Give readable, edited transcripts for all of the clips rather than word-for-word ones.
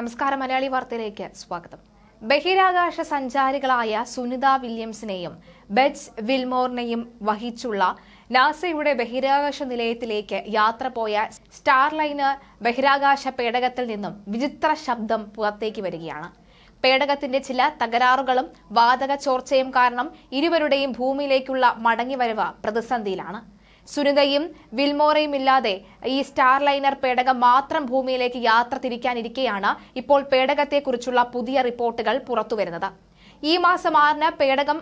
നമസ്കാരം. മലയാളി വാർത്തയിലേക്ക് സ്വാഗതം. ബഹിരാകാശ സഞ്ചാരികളായ സുനിത വില്യംസിനെയും ബെറ്റ്സ് വിൽമോറിനെയും വഹിച്ചുള്ള നാസയുടെ ബഹിരാകാശ നിലയത്തിലേക്ക് യാത്ര പോയ സ്റ്റാർലൈനർ ബഹിരാകാശ പേടകത്തിൽ നിന്നും വിചിത്ര ശബ്ദം പുറത്തേക്ക് വരികയാണ്. പേടകത്തിന്റെ ചില തകരാറുകളും വാതക ചോർച്ചയും കാരണം ഇരുവരുടെയും ഭൂമിയിലേക്കുള്ള മടങ്ങിവരവ് പ്രതിസന്ധിയിലാണ്. സുനിതയും വിൽമോറയും ഇല്ലാതെ ഈ സ്റ്റാർലൈനർ പേടകം മാത്രം ഭൂമിയിലേക്ക് യാത്ര തിരിക്കാനിരിക്കെയാണ് ഇപ്പോൾ പേടകത്തെക്കുറിച്ചുള്ള പുതിയ റിപ്പോർട്ടുകൾ പുറത്തുവരുന്നത്. ഈ മാസം 6-ന് പേടകം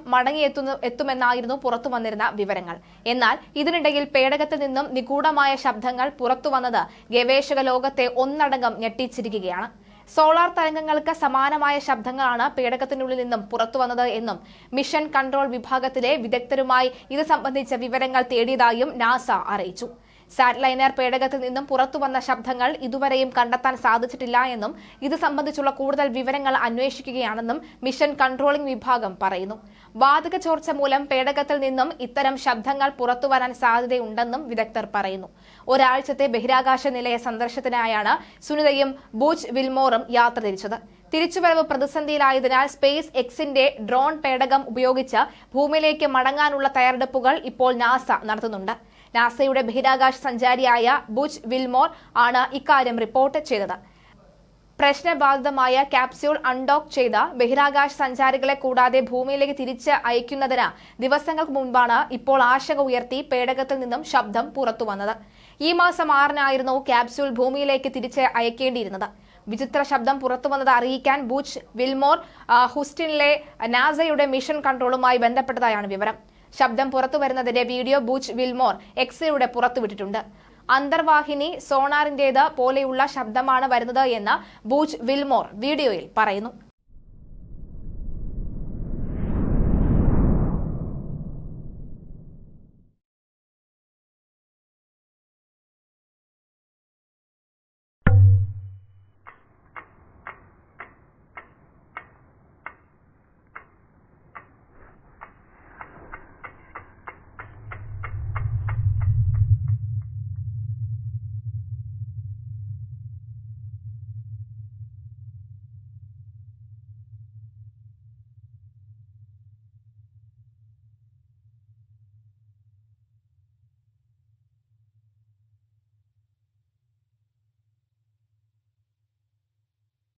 എത്തുമെന്നായിരുന്നു പുറത്തു വന്നിരുന്ന വിവരങ്ങൾ. എന്നാൽ ഇതിനിടയിൽ പേടകത്തിൽ നിന്നും നിഗൂഢമായ ശബ്ദങ്ങൾ പുറത്തുവന്നത് ഗവേഷക ലോകത്തെ ഒന്നടങ്കം ഞെട്ടിച്ചിരിക്കുകയാണ്. സോളാർ തരംഗങ്ങൾക്ക് സമാനമായ ശബ്ദങ്ങളാണ് പേടകത്തിനുള്ളിൽ നിന്നും പുറത്തുവന്നത് എന്നും മിഷൻ കൺട്രോൾ വിഭാഗത്തിലെ വിദഗ്ധരുമായി ഇത് സംബന്ധിച്ച വിവരങ്ങൾ തേടിയതായും നാസ അറിയിച്ചു. സാറ്റലൈനർ പേടകത്തിൽ നിന്നും പുറത്തുവന്ന ശബ്ദങ്ങൾ ഇതുവരെയും കണ്ടെത്താൻ സാധിച്ചിട്ടില്ല എന്നും ഇത് സംബന്ധിച്ചുള്ള കൂടുതൽ വിവരങ്ങൾ അന്വേഷിക്കുകയാണെന്നും മിഷൻ കൺട്രോളിംഗ് വിഭാഗം പറയുന്നു. വാതക ചോർച്ച മൂലം പേടകത്തിൽ നിന്നും ഇത്തരം ശബ്ദങ്ങൾ പുറത്തുവരാൻ സാധ്യതയുണ്ടെന്നും വിദഗ്ധർ പറയുന്നു. ഒരാഴ്ചത്തെ ബഹിരാകാശ നിലയ സന്ദർശനത്തിനായാണ് സുനിതയും ബൂച്ച് വിൽമോറും യാത്ര തിരിച്ചത്. തിരിച്ചുവരവ് പ്രതിസന്ധിയിലായതിനാൽ സ്പേസ് എക്സിന്റെ ഡ്രോൺ പേടകം ഉപയോഗിച്ച് ഭൂമിയിലേക്ക് മടങ്ങാനുള്ള തയ്യാറെടുപ്പുകൾ ഇപ്പോൾ നാസ നടത്തുന്നുണ്ട്. നാസയുടെ ബഹിരാകാശ സഞ്ചാരിയായ ബൂച്ച് വിൽമോർ ആണ് ഇക്കാര്യം റിപ്പോർട്ട് ചെയ്തത്. പ്രശ്നബാധിതമായ ക്യാപ്സ്യൂൾ അൺഡോക്ക് ചെയ്ത ബഹിരാകാശ സഞ്ചാരികളെ കൂടാതെ ഭൂമിയിലേക്ക് തിരിച്ച് അയക്കുന്നതിന് ദിവസങ്ങൾക്ക് മുൻപാണ് ഇപ്പോൾ ആശങ്ക ഉയർത്തി പേടകത്തിൽ നിന്നും ശബ്ദം പുറത്തുവന്നത്. ഈ മാസം 6-നായിരുന്നു ക്യാപ്സ്യൂൾ ഭൂമിയിലേക്ക് തിരിച്ച് അയക്കേണ്ടിയിരുന്നത്. വിചിത്ര ശബ്ദം പുറത്തുവന്നത് അറിയിക്കാൻ ബൂച്ച് വിൽമോർ ഹൂസ്റ്റണിലെ നാസയുടെ മിഷൻ കൺട്രോളുമായി ബന്ധപ്പെട്ടതായാണ് വിവരം. ശബ്ദം പുറത്തുവരുന്നതിന്റെ വീഡിയോ ബൂച്ച് വിൽമോർ എക്സിലൂടെ പുറത്തുവിട്ടിട്ടുണ്ട്. അന്തർവാഹിനി സോണാറിന്റേത് പോലെയുള്ള ശബ്ദമാണ് വരുന്നത് എന്ന് ബൂച്ച് വിൽമോർ വീഡിയോയിൽ പറയുന്നു.